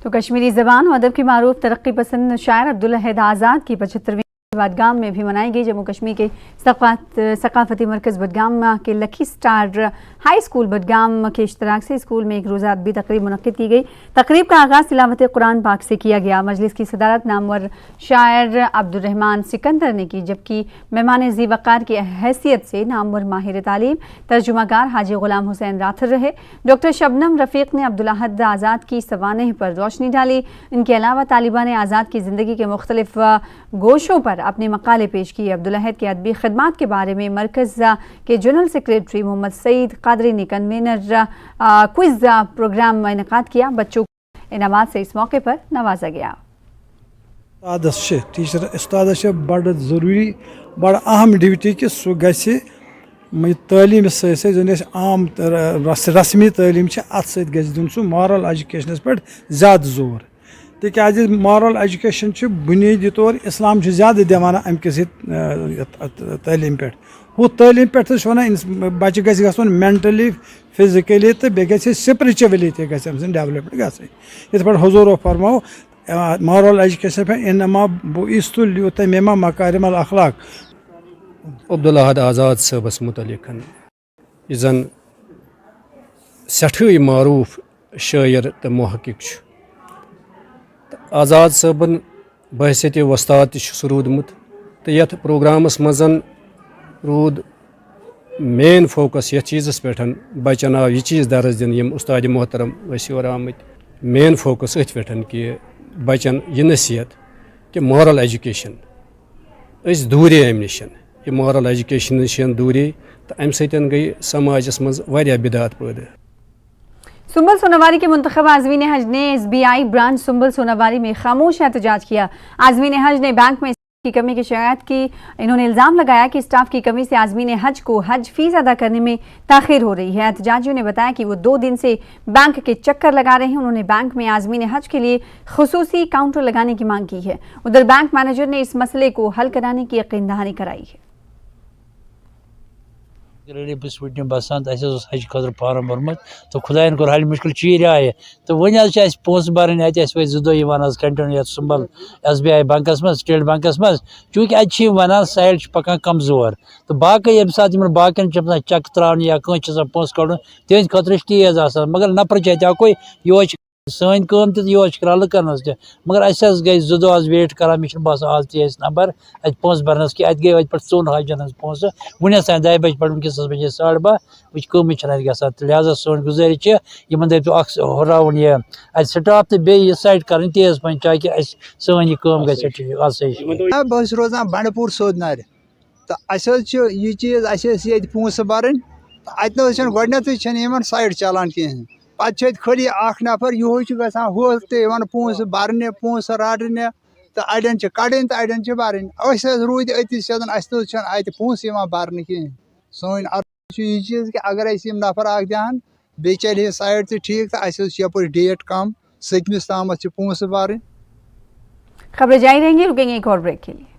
تو کشمیری زبان و ادب کی معروف ترقی پسند شاعر عبدالحد آزاد کی 75ویں بڈگام میں بھی منائی گئی۔ جموں کشمیر کے ثقافتی مرکز بڈگام کے لکی سٹار ہائی اسکول بڈگام کے اشتراک سے اسکول میں ایک روزہ ادبی تقریب منعقد کی گئی۔ تقریب کا آغاز تلاوت قرآن پاک سے کیا گیا۔ مجلس کی صدارت نامور شاعر عبدالرحمن سکندر نے کی، جبکہ مہمان ذی وقار کی حیثیت سے نامور ماہر تعلیم ترجمہ کار حاجی غلام حسین راتھر رہے۔ ڈاکٹر شبنم رفیق نے عبدالحد آزاد کی سوانح پر روشنی ڈالی۔ ان کے علاوہ طالبان آزاد کی زندگی کے مختلف گوشوں پر اپنے مقالے پیش کیے۔ عبدالحد کے ادبی خدمات کے بارے میں مرکز کے جنرل سیکریٹری محمد سعید قادری نے کنوینر کوئز پروگرام میں انعقاد کیا۔ بچوں کو انعامات سے اس موقع پر نوازا گیا۔ استاد بڑا ضروری بڑا اہم ڈیوٹی کہ سہ گھ تعلیم زن عام رسمی تعلیم ات ست دن سہ مارل ایجوکیشنس پہ زیادہ زور تاز مارل ایجوکیشن بنیادی طور اسلام زیادہ دان امکس تعلیم پہ ہو تعلیم پہ بچہ گھن مینٹلی فزیکلی تو بیٚیہِ سپرچولی تہ گھن ڈیولپمنٹ گھنی یت پہ حضور فرمو مارل ایجوکیشن پہ انما بعثت لیتمم مکارم الاخلاق۔ عبدالحد آزاد صٲبس متعلق یہ زن سٹھے معروف شاعر تو محقق آزاد صٲبن بحثیت وستاد تہ رودمت تو یتھ پروگرامس مز رود مین فوکس یتھ چیزس پہ بچن آو یہ چیز درس دن یم استاد محترم یور آمت مین فوکس ات پہ کہ بچن یہ نصیحت کہ مارل ایجوکیشن اس دورے امہ نش یہ مارل ایجوکیشن نش دوری تو امہ سۭتۍ گئی سماجس مز واریاہ بدعات پٲدٕ۔ سنبل سوناواری کے منتخب عازمین حج نے SBI برانچ سنبل سوناواری میں خاموش احتجاج کیا۔ عازمین حج نے بینک میں کی کمی کی شکایت کی۔ انہوں نے الزام لگایا کہ اسٹاف کی کمی سے عازمین حج کو حج فیس ادا کرنے میں تاخیر ہو رہی ہے۔ احتجاجیوں نے بتایا کہ وہ 2 دن سے بینک کے چکر لگا رہے ہیں۔ انہوں نے بینک میں عازمین حج کے لیے خصوصی کاؤنٹر لگانے کی مانگ کی ہے۔ ادھر بینک مینیجر نے اس مسئلے کو حل کرانے کی یقین دہانی کرائی ہے۔ بس وٹن بسان حج خاطر فارم بھرمت تو خدائن کور حل مشکل چیر آئے تو ون پونس برن ات دہ کنٹینیو سنبل SBI بینکس مز سٹیٹ بینکس مز چونکہ اتہ ونان سائڈ پکان کمزور تو باقی یم سات باقین چک ترا یا کنس پونس کڑن تہذ خاطر تیز آسان مگر نفر اکوے یہ سن کام تہ کرال کرنس تہ مگر اس گئی 2 دہ ویٹ کران مجھے باسان آج تہ نمبر ات پونس برنس کی ات گئی ات پہ 4 حجن ہز پونس ونس تین 2 بجے پہ ونکس بجے 12:30 وچ کم ات گھان لہذا سون گزارش یہ دپو ہراؤن یہ ات سٹاف تو بیٚیہِ یہ سائٹ کریں تیز پہن تاکہ سن یہ کام گھِ ٹھیک آسٲیش۔ بہٕ روزان بنڈپور سودنارِ تو یہ چیز یہ پونسہ برن ات گۄڈنیٚتھٕے سائٹ چلان کہین پتہ خالی اخ نفر یہ گھان ہو تو پونسہ برنے پونسہ رٹنے تو اڑین کڑن تو اڑین برن رود اتھی سیدن ات پونسہ برنے کہین سن یہ چیز کہ اگر نفر اخ دہن بیٚیہِ چلے سائٹ تہ ٹھیک تو یپر ڈیٹ کم 7مس تامت پونسہ برن۔ خبریں جاری رہیں گی، رکیں گے ایک اور بریک کے لیے۔